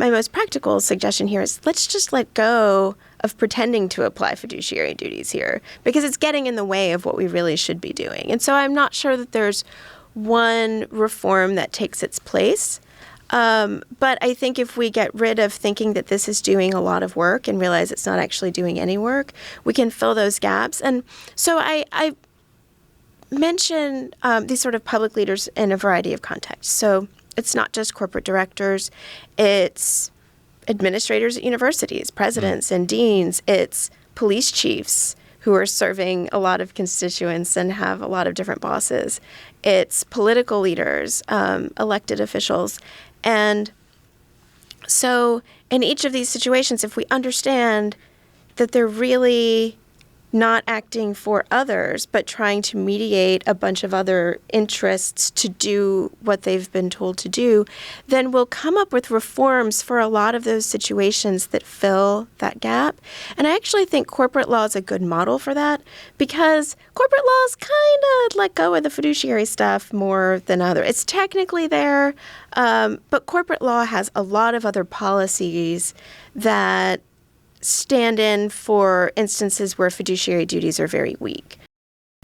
my most practical suggestion here is let's just let go of pretending to apply fiduciary duties here, because it's getting in the way of what we really should be doing. And so I'm not sure that there's one reform that takes its place. But I think if we get rid of thinking that this is doing a lot of work and realize it's not actually doing any work, we can fill those gaps. And so I mention these sort of public leaders in a variety of contexts. So it's not just corporate directors, it's administrators at universities, presidents and deans, it's police chiefs who are serving a lot of constituents and have a lot of different bosses. It's political leaders, elected officials. And so in each of these situations, if we understand that they're really not acting for others, but trying to mediate a bunch of other interests to do what they've been told to do, then we'll come up with reforms for a lot of those situations that fill that gap. And I actually think corporate law is a good model for that, because corporate laws kind of let go of the fiduciary stuff more than other. It's technically there, but corporate law has a lot of other policies that stand in for instances where fiduciary duties are very weak.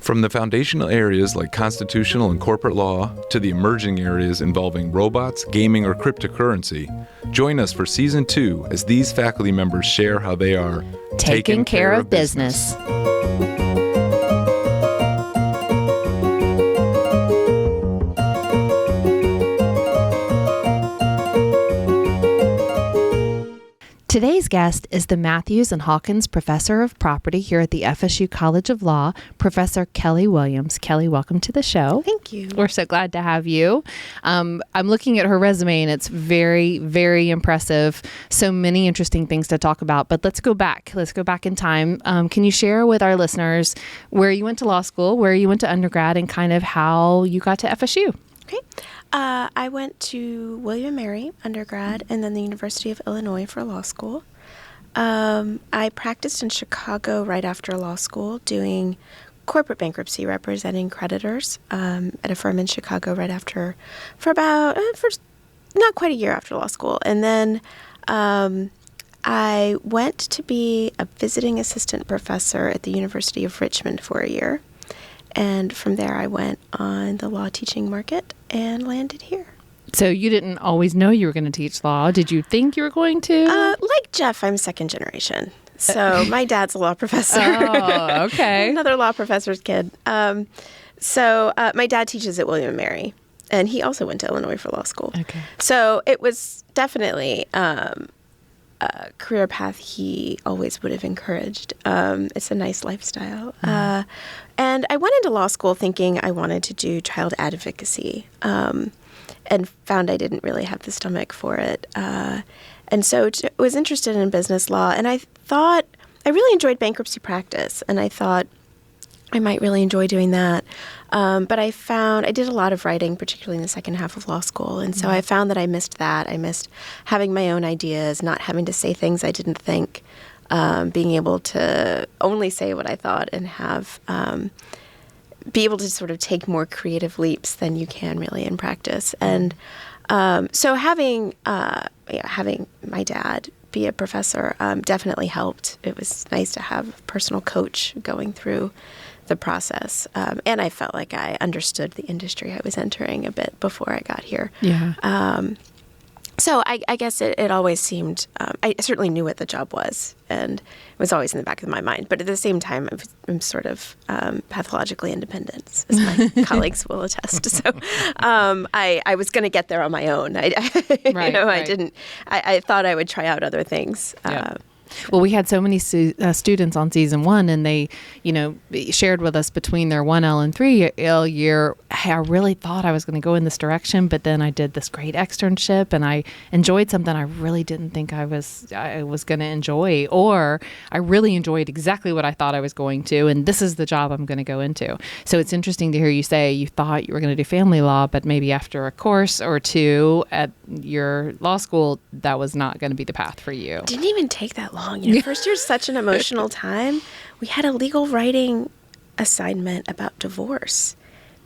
From the foundational areas like constitutional and corporate law to the emerging areas involving robots, gaming, or cryptocurrency, join us for Season 2 as these faculty members share how they are taking care of business. Today's guest is the Matthews and Hawkins Professor of Property here at the FSU College of Law, Professor Kelli Williams. Kelli, welcome to the show. Thank you. We're so glad to have you. I'm looking at her resume, and it's very, very impressive. So many interesting things to talk about. But let's go back. Let's go back in time. Can you share with our listeners where you went to law school, where you went to undergrad, and kind of how you got to FSU? Okay. I went to William & Mary undergrad and then the University of Illinois for law school. I practiced in Chicago right after law school doing corporate bankruptcy, representing creditors at a firm in Chicago right after, for not quite a year after law school. And then I went to be a visiting assistant professor at the University of Richmond for a year. And from there, I went on the law teaching market and landed here. So you didn't always know you were going to teach law. Did you think you were going to? Like Jeff, I'm second generation. So my dad's a law professor. Oh, okay. Another law professor's kid. So my dad teaches at William & Mary, and he also went to Illinois for law school. Okay. So it was definitely a career path he always would have encouraged. It's a nice lifestyle. And I went into law school thinking I wanted to do child advocacy, and found I didn't really have the stomach for it. And so I was interested in business law, and I thought I really enjoyed bankruptcy practice, and I thought I might really enjoy doing that. But I found I did a lot of writing, particularly in the second half of law school. And so I found that I missed that. I missed having my own ideas, not having to say things I didn't think, being able to only say what I thought and have be able to sort of take more creative leaps than you can really in practice. And so having my dad be a professor definitely helped. It was nice to have a personal coach going through the process. And I felt like I understood the industry I was entering a bit before I got here. Yeah. So I guess it always seemed, I certainly knew what the job was, and it was always in the back of my mind. But at the same time, I'm sort of pathologically independent, as my colleagues will attest. So I was going to get there on my own. I thought I would try out other things. Yeah. Well, we had so many students on season 1, and they, shared with us between their 1L and 3L year, hey, I really thought I was going to go in this direction, but then I did this great externship, and I enjoyed something I really didn't think I was going to enjoy, or I really enjoyed exactly what I thought I was going to, and this is the job I'm going to go into. So it's interesting to hear you say you thought you were going to do family law, but maybe after a course or two at your law school, that was not going to be the path for you. Didn't even take that long. First year's such an emotional time. We had a legal writing assignment about divorce,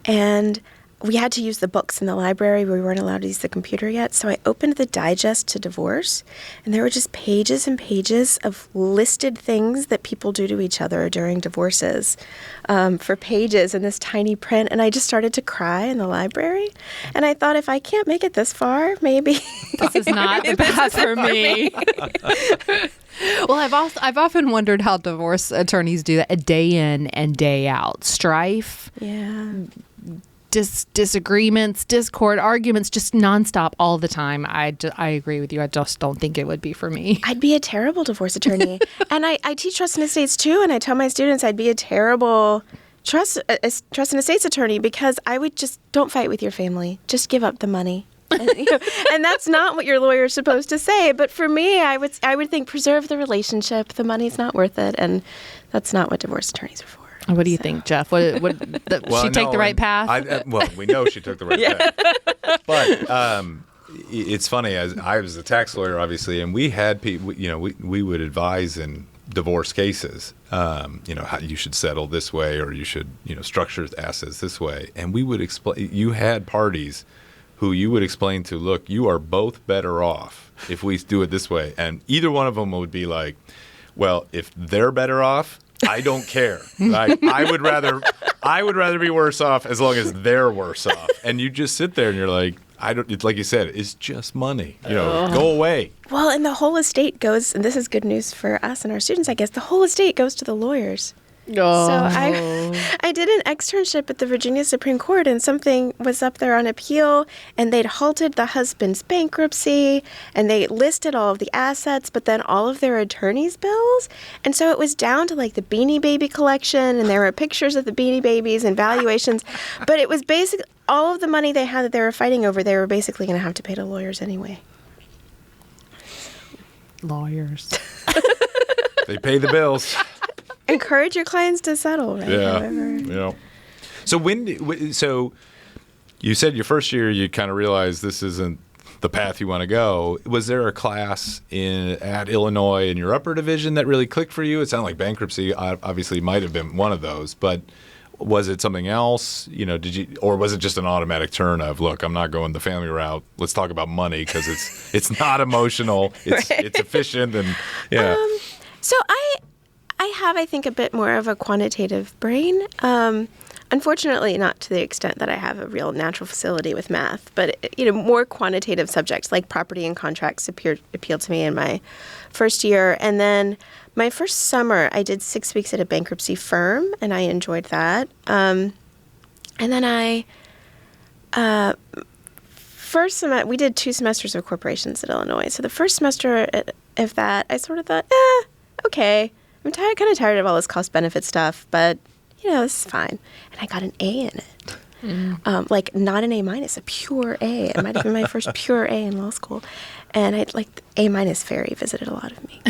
and we had to use the books in the library. We weren't allowed to use the computer yet. So I opened the digest to divorce, and there were just pages and pages of listed things that people do to each other during divorces for pages in this tiny print. And I just started to cry in the library. And I thought, if I can't make it this far, maybe this is not the path for me. Well, I've often wondered how divorce attorneys do that, a day in and day out. Strife. Yeah. Disagreements, discord, arguments, just nonstop all the time. I agree with you. I just don't think it would be for me. I'd be a terrible divorce attorney. And I teach trust and estates too, and I tell my students I'd be a terrible trust and estates attorney because I would just, don't fight with your family. Just give up the money. And that's not what your lawyer's supposed to say. But for me, I would think preserve the relationship. The money's not worth it, and that's not what divorce attorneys are for. What do you think, Jeff? She take the right path? Well, we know she took the right path. But it's funny, as I was a tax lawyer, obviously, and we had people, we would advise in divorce cases, how you should settle this way, or you should, structure assets this way. And we would explain, you had parties who you would explain to, look, you are both better off if we do it this way. And either one of them would be like, well, if they're better off, I don't care. I would rather be worse off as long as they're worse off. And you just sit there and you're like, it's like you said, it's just money. Go away. Well, and the whole estate goes, and this is good news for us and our students, I guess, the whole estate goes to the lawyers. Oh. So I did an externship at the Virginia Supreme Court, and something was up there on appeal, and they'd halted the husband's bankruptcy, and they listed all of the assets, but then all of their attorney's bills. And so it was down to like the Beanie Baby collection, and there were pictures of the Beanie Babies and valuations. But it was basically all of the money they had that they were fighting over, they were basically going to have to pay to lawyers anyway. Lawyers. They pay the bills. Encourage your clients to settle, right? Yeah. So so you said your first year you kind of realized this isn't the path you want to go. Was there a class at Illinois in your upper division that really clicked for you? It sounded like bankruptcy obviously might have been one of those, but was it something else? Or was it just an automatic turn of, look, I'm not going the family route. Let's talk about money because it's not emotional. It's efficient and yeah. So I have, I think, a bit more of a quantitative brain. Unfortunately, not to the extent that I have a real natural facility with math, but more quantitative subjects like property and contracts appealed to me in my first year. And then my first summer, I did 6 weeks at a bankruptcy firm, and I enjoyed that. And then we did 2 semesters of corporations at Illinois. So the first semester of that, I sort of thought, okay. I'm kind of tired of all this cost-benefit stuff, but, this is fine. And I got an A in it. Not an A-, a pure A. It might have been my first pure A in law school. And A- fairy visited a lot of me.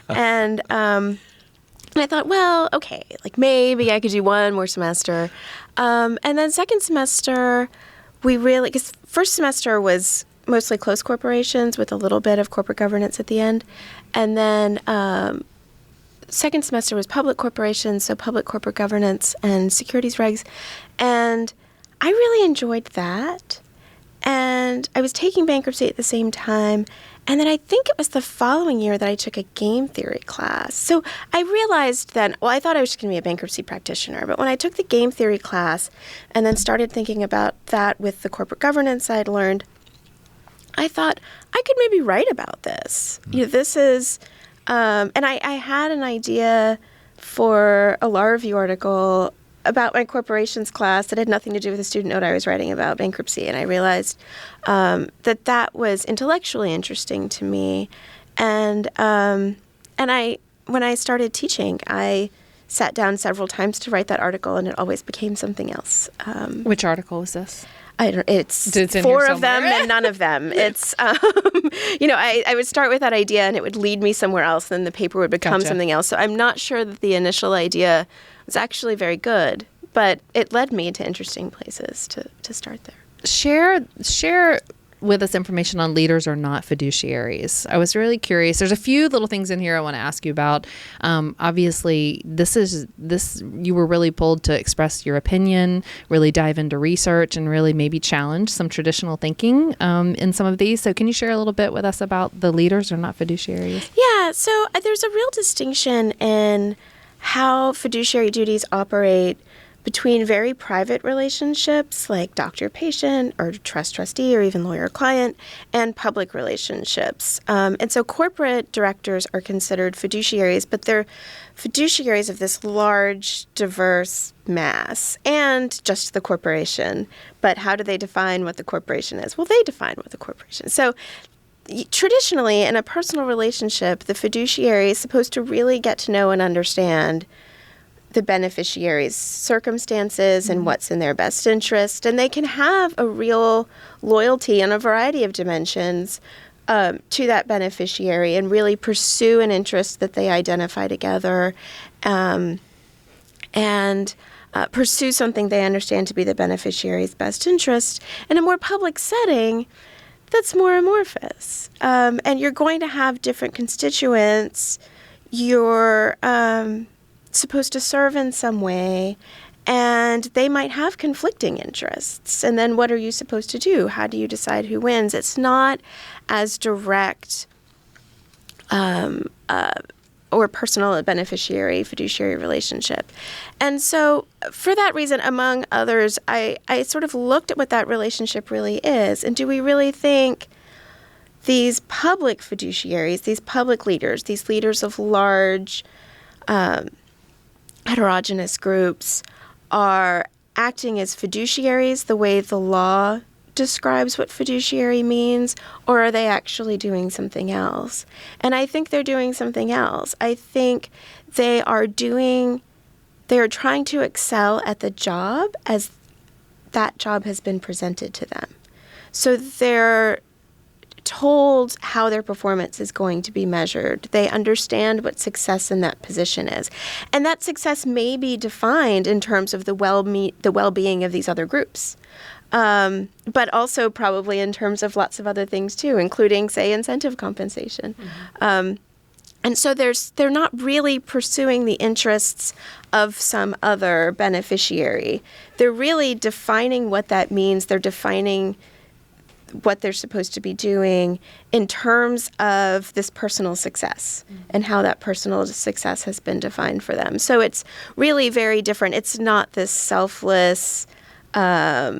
And I thought, well, okay, maybe I could do one more semester. And then second semester, because first semester was mostly closed corporations with a little bit of corporate governance at the end. And then second semester was public corporations, so public corporate governance and securities regs. And I really enjoyed that. And I was taking bankruptcy at the same time. And then I think it was the following year that I took a game theory class. So I realized then, I thought I was just going to be a bankruptcy practitioner. But when I took the game theory class and then started thinking about that with the corporate governance I'd learned, I thought I could maybe write about this. This is... and I had an idea for a law review article about my corporations class that had nothing to do with the student note I was writing about bankruptcy. And I realized that was intellectually interesting to me. And when I started teaching, I sat down several times to write that article, and it always became something else. Which article was this? It's 4 of them and none of them. It's, I would start with that idea and it would lead me somewhere else. And then the paper would become something else. So I'm not sure that the initial idea was actually very good, but it led me to interesting places to start there. Share with us information on leaders are not fiduciaries. I was really curious. There's a few little things in here I want to ask you about. Obviously, you were really pulled to express your opinion, really dive into research, and really maybe challenge some traditional thinking in some of these. So can you share a little bit with us about the leaders are not fiduciaries? Yeah, so there's a real distinction in how fiduciary duties operate between very private relationships like doctor-patient or trust-trustee or even lawyer-client and public relationships. And so corporate directors are considered fiduciaries, but they're fiduciaries of this large, diverse mass and just the corporation. But how do they define what the corporation is? Well, they define what the corporation is. So traditionally, in a personal relationship, the fiduciary is supposed to really get to know and understand the beneficiary's circumstances and what's in their best interest. And they can have a real loyalty in a variety of dimensions to that beneficiary and really pursue an interest that they identify together and pursue something they understand to be the beneficiary's best interest. In a more public setting, that's more amorphous. And you're going to have different constituents. You're supposed to serve in some way, and they might have conflicting interests. And then what are you supposed to do? How do you decide who wins? It's not as direct or personal a beneficiary-fiduciary relationship. And so for that reason, among others, I sort of looked at what that relationship really is. And do we really think these public fiduciaries, these public leaders, these leaders of large heterogeneous groups are acting as fiduciaries the way the law describes what fiduciary means, or are they actually doing something else? And I think they're doing something else. I think they are trying to excel at the job as that job has been presented to them. So they're told how their performance is going to be measured. They understand what success in that position is. And that success may be defined in terms of the well-being of these other groups, but also probably in terms of lots of other things too, including, say, incentive compensation. Mm-hmm. And so they're not really pursuing the interests of some other beneficiary. They're really defining what that means. They're defining what they're supposed to be doing in terms of this personal success and how that personal success has been defined for them. So it's really very different. It's not this selfless action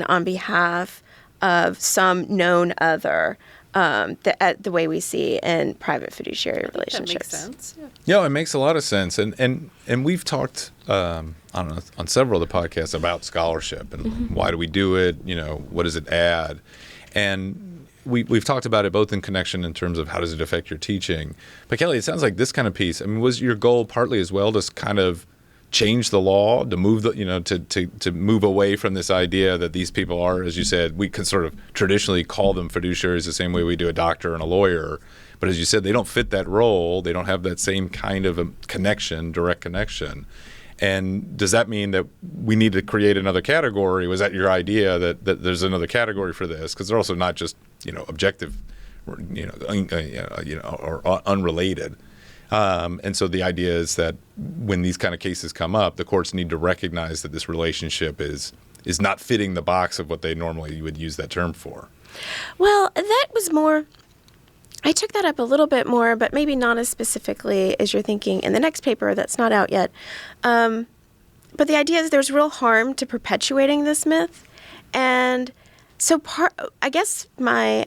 on behalf of some known other the way we see in private fiduciary relationships. That makes sense. Yeah, it makes a lot of sense. And we've talked on several of the podcasts about scholarship and why do we do it, what does it add? And we've talked about it both in connection in terms of how does it affect your teaching. But Kelli, it sounds like this kind of piece, was your goal partly as well to kind of change the law, to move to move away from this idea that these people are, as you said, we can sort of traditionally call them fiduciaries the same way we do a doctor and a lawyer. But as you said, they don't fit that role. They don't have that same kind of a direct connection. And does that mean that we need to create another category? Was that your idea that there's another category for this? Because they're also not just objective, or unrelated. And so the idea is that when these kind of cases come up, the courts need to recognize that this relationship is not fitting the box of what they normally would use that term for. Well, that was more. I took that up a little bit more, but maybe not as specifically as you're thinking in the next paper that's not out yet. But the idea is there's real harm to perpetuating this myth. And so I guess my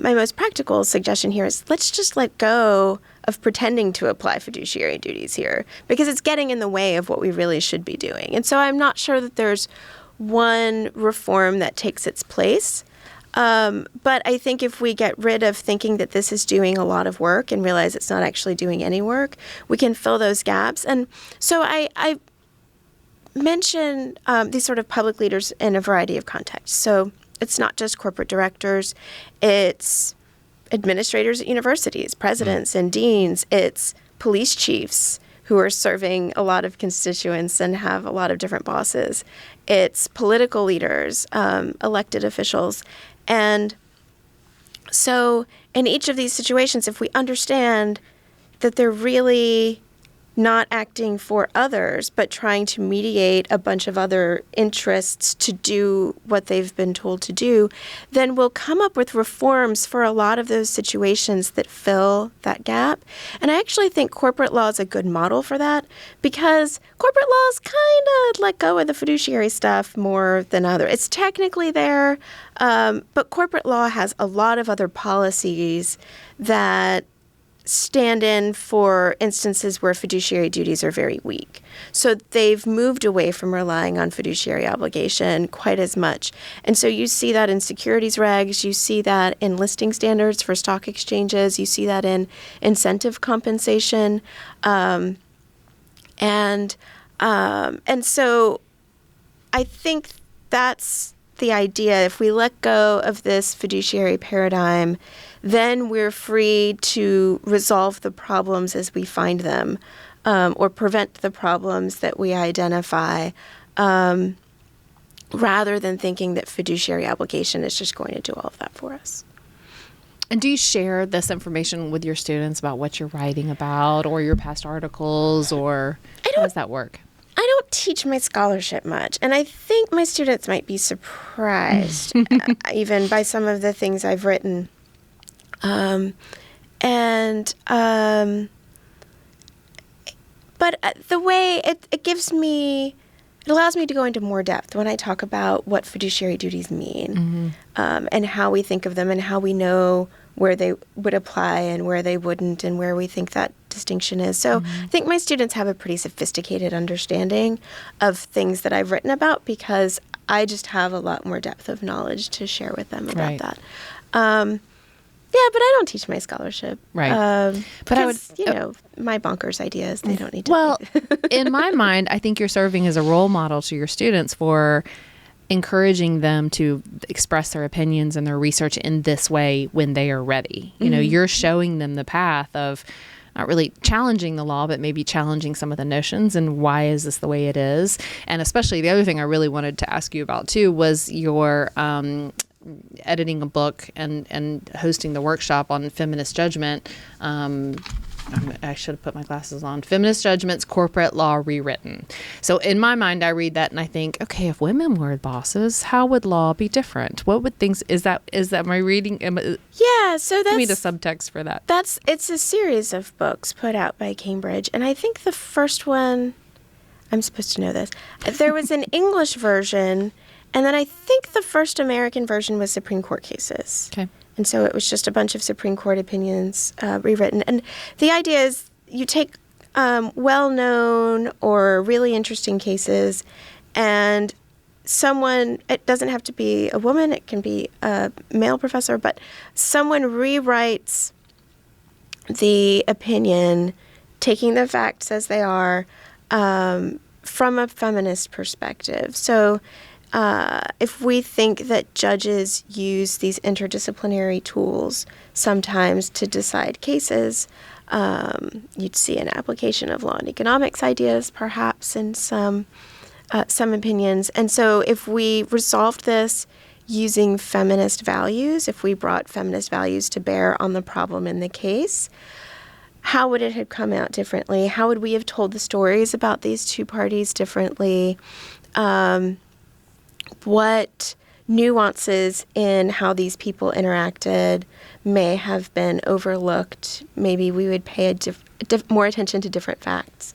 most practical suggestion here is let's just let go of pretending to apply fiduciary duties here because it's getting in the way of what we really should be doing. And so I'm not sure that there's one reform that takes its place. But I think if we get rid of thinking that this is doing a lot of work and realize it's not actually doing any work, we can fill those gaps. And so I mention these sort of public leaders in a variety of contexts. So it's not just corporate directors. It's administrators at universities, presidents and deans. It's police chiefs who are serving a lot of constituents and have a lot of different bosses. It's political leaders, elected officials. And so in each of these situations, if we understand that they're really not acting for others, but trying to mediate a bunch of other interests to do what they've been told to do, then we'll come up with reforms for a lot of those situations that fill that gap. And I actually think corporate law is a good model for that, because corporate laws kind of let go of the fiduciary stuff more than other. It's technically there, but corporate law has a lot of other policies that stand in for instances where fiduciary duties are very weak. So they've moved away from relying on fiduciary obligation quite as much. And so you see that in securities regs, you see that in listing standards for stock exchanges, you see that in incentive compensation. And so I think that's the idea. If we let go of this fiduciary paradigm, then we're free to resolve the problems as we find them, or prevent the problems that we identify, rather than thinking that fiduciary obligation is just going to do all of that for us. And do you share this information with your students about what you're writing about, or your past articles, or how does that work? I don't teach my scholarship much, and I think my students might be surprised even by some of the things I've written. But the way it gives me, it allows me to go into more depth when I talk about what fiduciary duties mean, and how we think of them, and how we know where they would apply and where they wouldn't, and where we think that distinction is. So I think my students have a pretty sophisticated understanding of things that I've written about, because I just have a lot more depth of knowledge to share with them about that. Yeah, but I don't teach my scholarship. Right. But I would, my bonkers ideas, they don't need to. Well, in my mind, I think you're serving as a role model to your students for encouraging them to express their opinions and their research in this way when they are ready. You know, you're showing them the path of not really challenging the law, but maybe challenging some of the notions and why is this the way it is. And especially the other thing I really wanted to ask you about too was your editing a book and hosting the workshop on feminist judgment. I should have put my glasses on. Feminist Judgments, Corporate Law Rewritten. So in my mind, I read that and I think, okay, if women were bosses, how would law be different? What would things, is that my reading? Yeah, so that's... Give me the subtext for that. It's a series of books put out by Cambridge. And I think the first one, I'm supposed to know this, there was an English version, and then I think the first American version was Supreme Court cases. Okay. And so it was just a bunch of Supreme Court opinions rewritten. And the idea is you take well-known or really interesting cases, and someone, it doesn't have to be a woman, it can be a male professor, but someone rewrites the opinion, taking the facts as they are, from a feminist perspective. So if we think that judges use these interdisciplinary tools sometimes to decide cases, you'd see an application of law and economics ideas perhaps in some opinions. And so if we resolved this using feminist values, if we brought feminist values to bear on the problem in the case, how would it have come out differently? How would we have told the stories about these two parties differently? What nuances in how these people interacted may have been overlooked? Maybe we would pay more attention to different facts.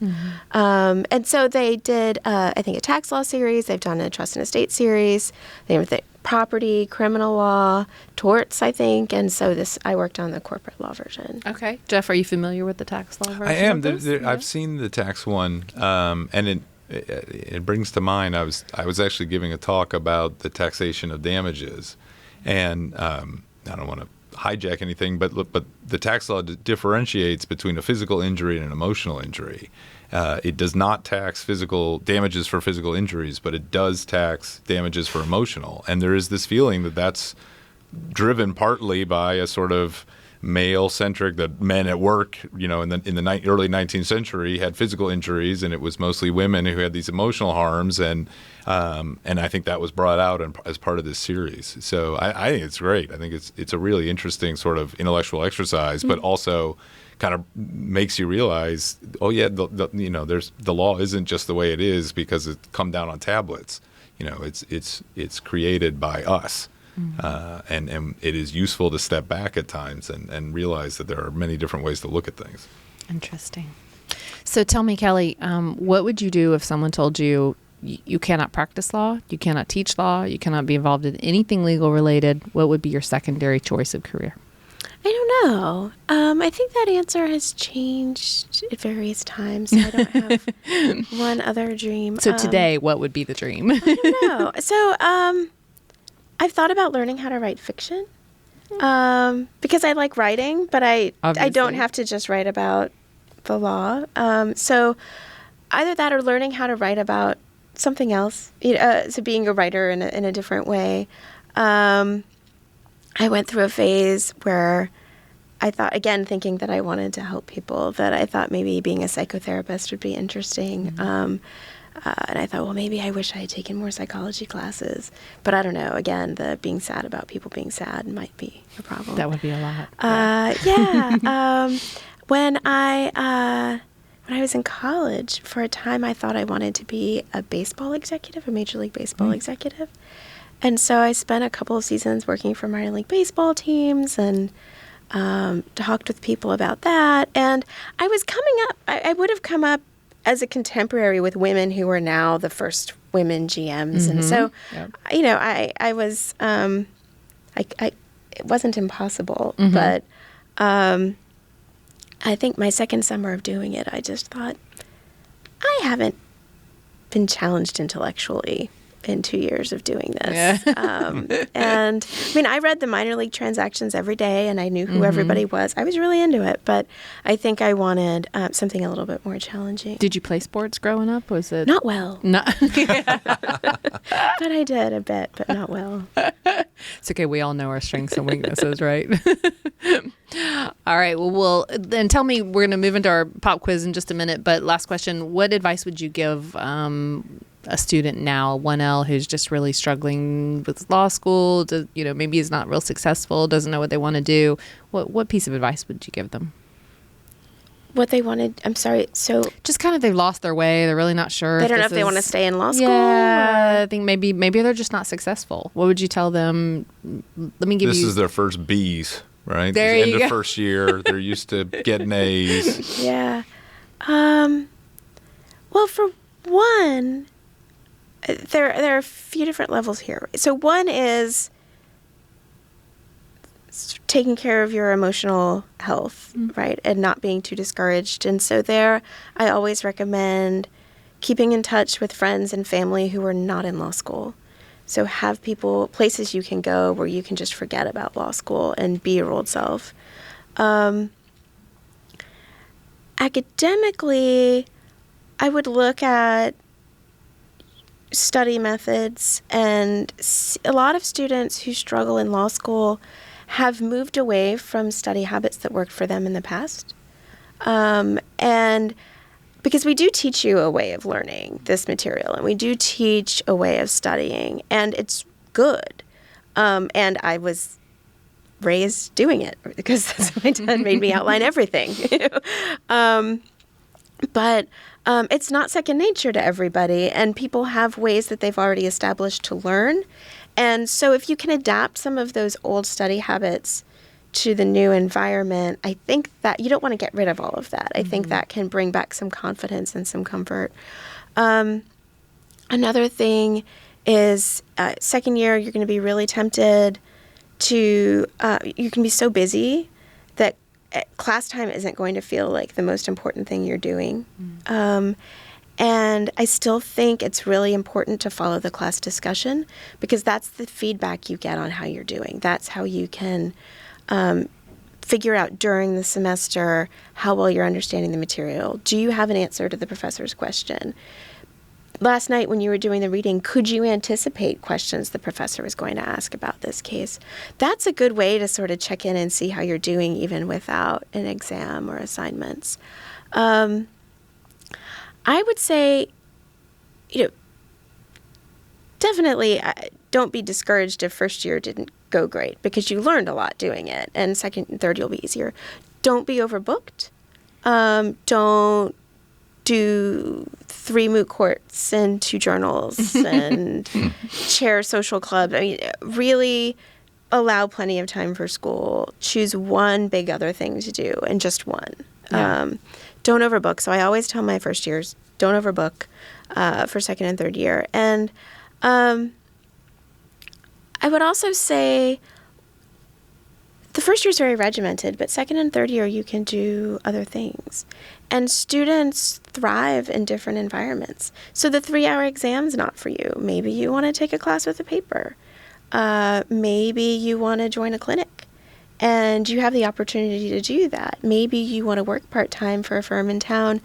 And so they did, I think, a tax law series. They've done a trust and estate series. They did property, criminal law, torts, I think. And so I worked on the corporate law version. Okay. Jeff, are you familiar with the tax law version? I am. I've seen the tax one, and it brings to mind, I was actually giving a talk about the taxation of damages, and I don't want to hijack anything, but the tax law differentiates between a physical injury and an emotional injury. It does not tax physical damages for physical injuries, but it does tax damages for emotional. And there is this feeling that that's driven partly by a sort of male-centric, that men at work, in the early 19th century had physical injuries, and it was mostly women who had these emotional harms, and I think that was brought out as part of this series. So I think it's great. I think it's a really interesting sort of intellectual exercise, but also kind of makes you realize, oh yeah, there's the law isn't just the way it is because it come down on tablets. It's created by us. And it is useful to step back at times and realize that there are many different ways to look at things. Interesting. So tell me, Kelli, what would you do if someone told you you cannot practice law, you cannot teach law, you cannot be involved in anything legal related? What would be your secondary choice of career? I don't know. I think that answer has changed at various times. I don't have one other dream. So today, what would be the dream? I don't know. So I've thought about learning how to write fiction because I like writing, but I don't have to just write about the law. So either that or learning how to write about something else, so being a writer in a different way. I went through a phase where I thought, again, thinking that I wanted to help people, that I thought maybe being a psychotherapist would be interesting. And I thought, well, maybe I wish I had taken more psychology classes. But I don't know. Again, the being sad about people being sad might be a problem. That would be a lot. When I was in college, for a time, I thought I wanted to be a baseball executive, a Major League Baseball executive. And so I spent a couple of seasons working for minor league baseball teams and talked with people about that. And I was coming up, I would have come up as a contemporary with women who are now the first women GMs. And so, I was, it wasn't impossible, but I think my second summer of doing it, I just thought, I haven't been challenged intellectually in 2 years of doing this. And I mean, I read the minor league transactions every day and I knew who everybody was. I was really into it, but I think I wanted something a little bit more challenging. Did you play sports growing up? Was it not well? No. But I did a bit, but not well. It's okay. We all know our strengths and weaknesses, right? All right. Well, then tell me, we're going to move into our pop quiz in just a minute, but last question, what advice would you give a student now, 1L, who's just really struggling with law school, maybe is not real successful, doesn't know what they want to do? What piece of advice would you give them? What they wanted, I'm sorry, so... Just kind of they've lost their way. They're really not sure. They don't know if they want to stay in law school? Yeah, I think maybe they're just not successful. What would you tell them? Let me give This you... is their first B's, right? There it's you end go. of first year. They're used to getting A's. Yeah. Well, for one... There are a few different levels here. So one is taking care of your emotional health, right, and not being too discouraged. And so there, I always recommend keeping in touch with friends and family who are not in law school. So have places you can go where you can just forget about law school and be your old self. Academically, I would look at study methods, and a lot of students who struggle in law school have moved away from study habits that worked for them in the past. And because we do teach you a way of learning this material, and we do teach a way of studying, and it's good. And I was raised doing it because that's what my dad made me outline everything. But it's not second nature to everybody, and people have ways that they've already established to learn. And so if you can adapt some of those old study habits to the new environment, I think that you don't want to get rid of all of that. I think that can bring back some confidence and some comfort. Another thing is second year, you're going to be really tempted to, you can be so busy that class time isn't going to feel like the most important thing you're doing. And I still think it's really important to follow the class discussion because that's the feedback you get on how you're doing. That's how you can figure out during the semester how well you're understanding the material. Do you have an answer to the professor's question? last night when you were doing the reading, could you anticipate questions the professor was going to ask about this case? That's a good way to sort of check in and see how you're doing even without an exam or assignments. I would say, definitely don't be discouraged if first year didn't go great, because you learned a lot doing it, and second and third you'll be easier. Don't be overbooked. Don't do 3 moot courts and 2 journals and chair social club. I mean, really allow plenty of time for school. Choose one big other thing to do, and just one. Yeah. Don't overbook. So I always tell my first years, don't overbook for second and third year. And I would also say the first year is very regimented, but second and third year you can do other things. And students thrive in different environments. So the 3-hour exam's not for you. Maybe you want to take a class with a paper. Maybe you want to join a clinic, and you have the opportunity to do that. Maybe you want to work part-time for a firm in town.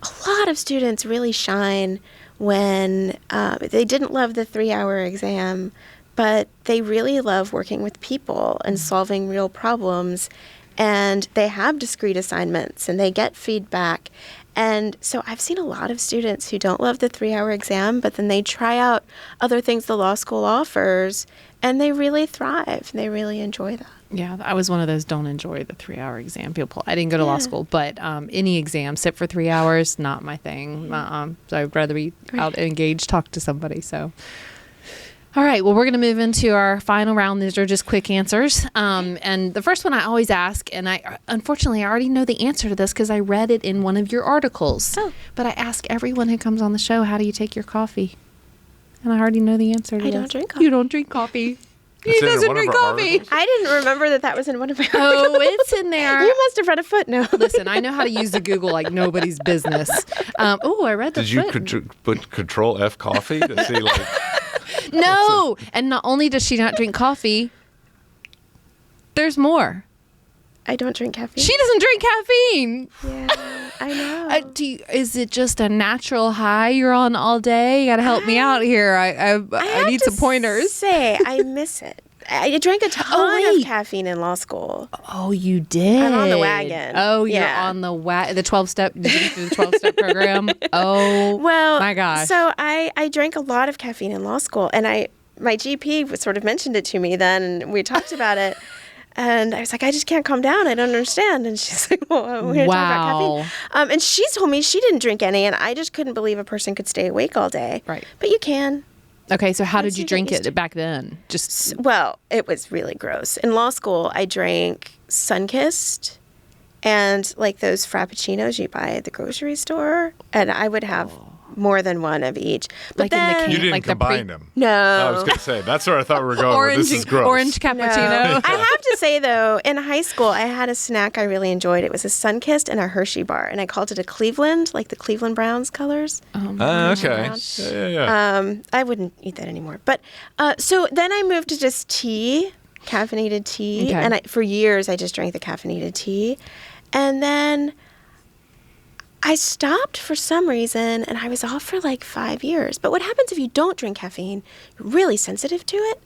A lot of students really shine when they didn't love the 3-hour exam, but they really love working with people and solving real problems. And they have discrete assignments, and they get feedback. And so I've seen a lot of students who don't love the 3-hour exam, but then they try out other things the law school offers, and they really thrive. They really enjoy that. Yeah, I was one of those don't enjoy the 3-hour exam people. I didn't go to law school, but any exam, sit for 3 hours, not my thing. So I'd rather be out and engaged, talk to somebody. So. All right. Well, we're going to move into our final round. These are just quick answers. And the first one I always ask, and unfortunately, I already know the answer to this because I read it in one of your articles. Oh. But I ask everyone who comes on the show, how do you take your coffee? And I already know the answer to this. I don't drink coffee. You don't drink coffee. He doesn't drink coffee. Articles? I didn't remember that was in one of my articles. Oh, it's in there. You must have read a footnote. Listen, I know how to use the Google like nobody's business. I read the Did you put Control F coffee to see like... No, and not only does she not drink coffee, there's more. I don't drink caffeine. She doesn't drink caffeine. Yeah, I know. Is it just a natural high you're on all day? You got to help me out here. I need some pointers. I miss it. I drank a ton of caffeine in law school. Oh, you did? I'm on the wagon. Oh, you're on the wagon. The 12-step, did you do the 12-step program? Oh, well, my gosh. So I drank a lot of caffeine in law school, and my GP sort of mentioned it to me then, and we talked about it. And I was like, I just can't calm down. I don't understand. And she's like, well, we're going to talk about caffeine. And she told me she didn't drink any, and I just couldn't believe a person could stay awake all day. Right. But you can. Okay, so how did you drink it back then? Well, it was really gross. In law school, I drank Sunkist and like those frappuccinos you buy at the grocery store, and I would have more than one of each. But like then, in the can, you didn't like combine them. No. I was going to say, that's where I thought we were going. This is gross. Orange cappuccino. No. I have to say, though, in high school, I had a snack I really enjoyed. It was a Sunkist and a Hershey bar, and I called it a Cleveland, like the Cleveland Browns colors. Okay. Yeah. I wouldn't eat that anymore. But so then I moved to just tea, caffeinated tea. Okay. And for years, I just drank the caffeinated tea. And then I stopped for some reason, and I was off for like 5 years. But what happens if you don't drink caffeine? You're really sensitive to it.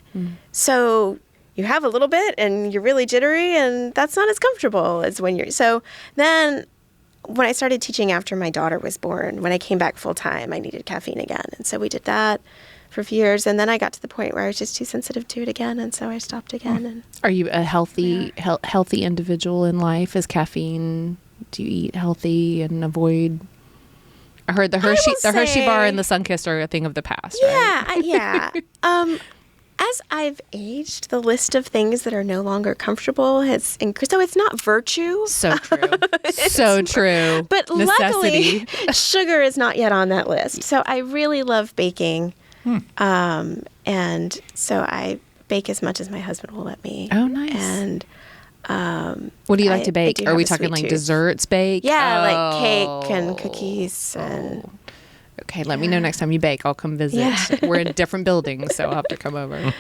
So you have a little bit, and you're really jittery, and that's not as comfortable as when you're... So then when I started teaching after my daughter was born, when I came back full-time, I needed caffeine again. And so we did that for a few years, and then I got to the point where I was just too sensitive to it again, and so I stopped again. And are you a healthy individual in life? Is caffeine... Do you eat healthy and avoid? I heard the Hershey bar and the Sunkist are a thing of the past. Yeah, right? Yeah. As I've aged, the list of things that are no longer comfortable has increased. So it's not virtue. So true. So true. But luckily, sugar is not yet on that list. So I really love baking, and so I bake as much as my husband will let me. Oh, nice. And what do you like to bake? Are we talking like desserts bake? Yeah, like cake and cookies and Okay, let me know next time you bake. I'll come visit. Yeah. We're in different buildings, so I'll have to come over.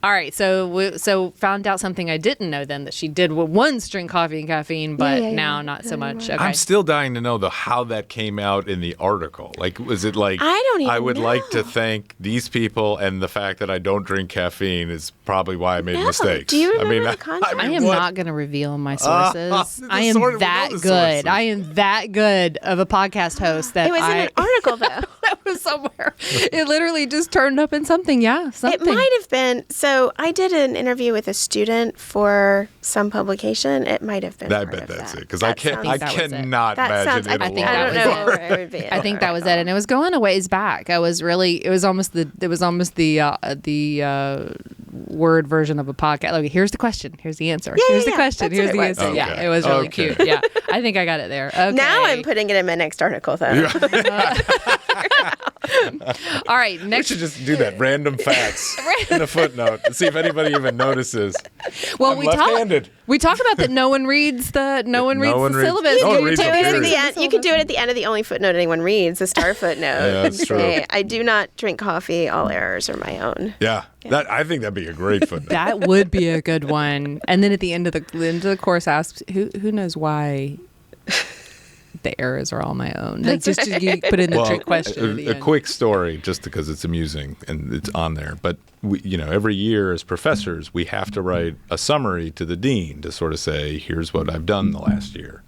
All right, so found out something I didn't know then, that she did once drink coffee and caffeine, but now not so much. Okay. I'm still dying to know, though, how that came out in the article. Like, was it like, I don't even I would know. like to thank these people, and the fact that I don't drink caffeine is probably why I made mistakes. Do you remember the context? I am not going to reveal my sources. I am we'll know that the good. sources. I am that good of a podcast host that It was in an article, though. that was somewhere. It literally just turned up in something. Yeah, something. It might have been. So I did an interview with a student for some publication. It might have been. I part bet of that's that. it, because That I sounds- cannot That imagine sounds. it I think alone. I don't that was know it. where it would be. I think that was it, and it was going a ways back. It was almost the word version of a podcast. Like, here's the question, here's the answer. Here's the question, That's here's what the it was. answer. Yeah, Okay. it was really Okay. cute. Yeah, I think I got it there. Okay. Now I'm putting it in my next article, though. All right, We next. should just do that. Random facts in a footnote and see if anybody even notices. Well, I'm left-handed. we talk about that. No one reads the one reads- syllabus. no one You reads can the do it at period. the end. You can do it at the end of the only footnote anyone reads, the star footnote. Yeah, that's true. Say, I do not drink coffee. All errors are my own. Yeah, that I think that'd be a great footnote. That would be a good one. And then at the end of the course, asks who knows why the errors are all my own. Like, just you put in the trick question. at the A end. quick story, just because it's amusing and it's on there. But every year as professors, we have to write a summary to the dean to sort of say, here's what I've done the last year.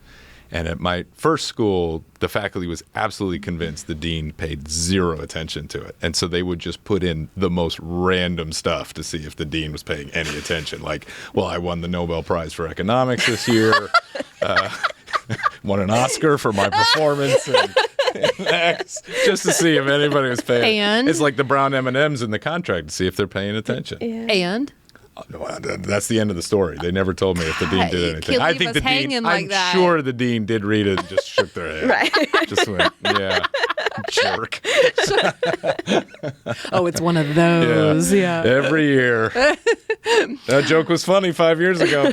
And at my first school, the faculty was absolutely convinced the dean paid zero attention to it. And so they would just put in the most random stuff to see if the dean was paying any attention. Like, well, I won the Nobel Prize for Economics this year. Won an Oscar for my performance in X, just to see if anybody was paying. And? It's like the brown M&Ms in the contract to see if they're paying attention. And Well, that's the end of the story. They never told me if the dean did anything. Can't I leave think us the dean. hanging like I'm that. sure the dean did read it and just shook their head. Right. Just went, yeah, jerk. oh, it's one of those. Yeah. Every year. That joke was funny 5 years ago.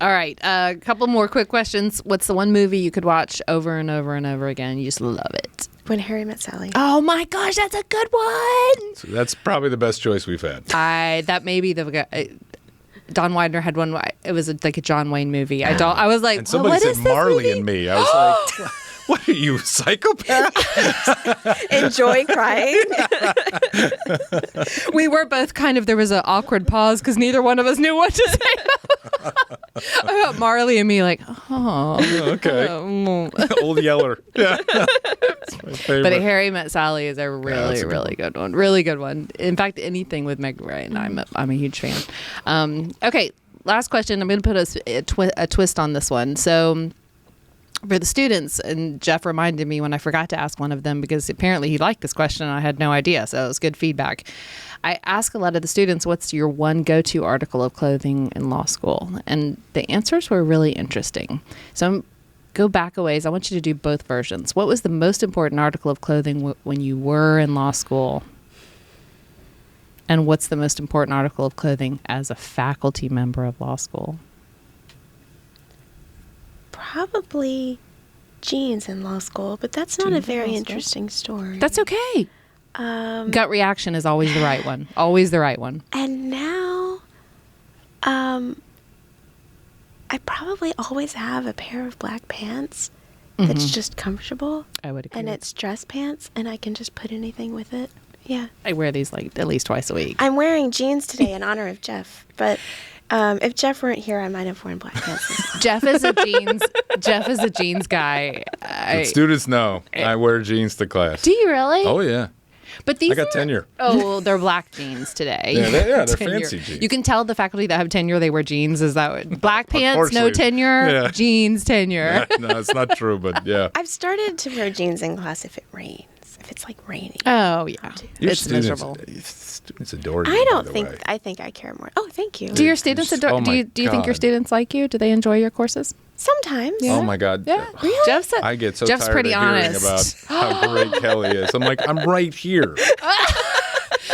All right. A couple more quick questions. What's the one movie you could watch over and over and over again? You just love it. When Harry Met Sally. Oh my gosh, that's a good one. So that's probably the best choice we've had. That may be the guy. Don Widener had one. It was like a John Wayne movie. I was like, And somebody what said is this Marley movie? and Me. I was like, what are you, psychopath? Enjoy crying. We were both kind of. There was an awkward pause because neither one of us knew what to say about Marley and Me. Like, oh, Okay. Old Yeller. Yeah. That's my favorite. But Harry Met Sally is a really good one. Really good one. In fact, anything with Meg Ryan, I'm a huge fan. Okay, last question. I'm going to put a twist on this one. So for the students, and Jeff reminded me when I forgot to ask one of them because apparently he liked this question and I had no idea. So it was good feedback. I ask a lot of the students, what's your one go-to article of clothing in law school? And the answers were really interesting. So go back a ways. I want you to do both versions. What was the most important article of clothing when you were in law school? And what's the most important article of clothing as a faculty member of law school? Probably jeans in law school, but that's not a very interesting story. That's okay. Gut reaction is always the right one. Always the right one. And now, I probably always have a pair of black pants that's just comfortable. I would agree. And it's dress pants, and I can just put anything with it. Yeah. I wear these like at least twice a week. I'm wearing jeans today in honor of Jeff, but if Jeff weren't here, I might have worn black pants as well. Jeff is a jeans guy. But students know I wear jeans to class. Do you really? Oh, yeah. But these I got tenure. Oh, well, they're black jeans today. Yeah, they're Tenure. fancy jeans. You can tell the faculty that have tenure they wear jeans. Is that what, black pants, no Unfortunately, tenure, yeah. jeans, tenure. No, it's not true, but yeah. I've started to wear jeans in class if it rains. If it's like raining. Oh yeah, Your it's students, miserable. Students adore you. I by don't the think. way. I think I care more. Oh, thank you. Do your students Just- adore? oh do my you think your God. students like you? Do they enjoy your courses? Sometimes. Yeah. Oh my God. Yeah, Jeff said. I get so Jeff's tired pretty of hearing honest. about how great Kelly is. I'm like, I'm right here.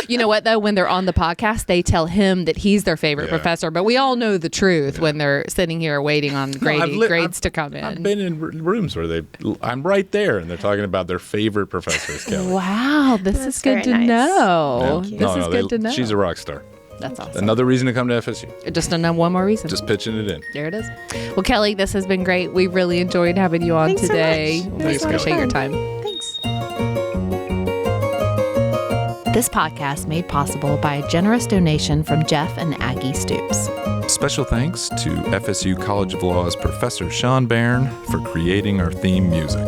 You know what, though? When they're on the podcast, they tell him that he's their favorite professor. But we all know the truth when they're sitting here waiting on grades to come in. I've been in rooms where I'm right there, and they're talking about their favorite professors, Kelly. Wow, this is good to know. Yeah. This is good to know. She's a rock star. That's awesome. Another reason to come to FSU. Just one more reason. Just pitching it in. There it is. Well, Kelly, this has been great. We really enjoyed having you on Thanks today. so much. We appreciate your time. Thanks. This podcast made possible by a generous donation from Jeff and Aggie Stoops. Special thanks to FSU College of Law's Professor Sean Bairn for creating our theme music.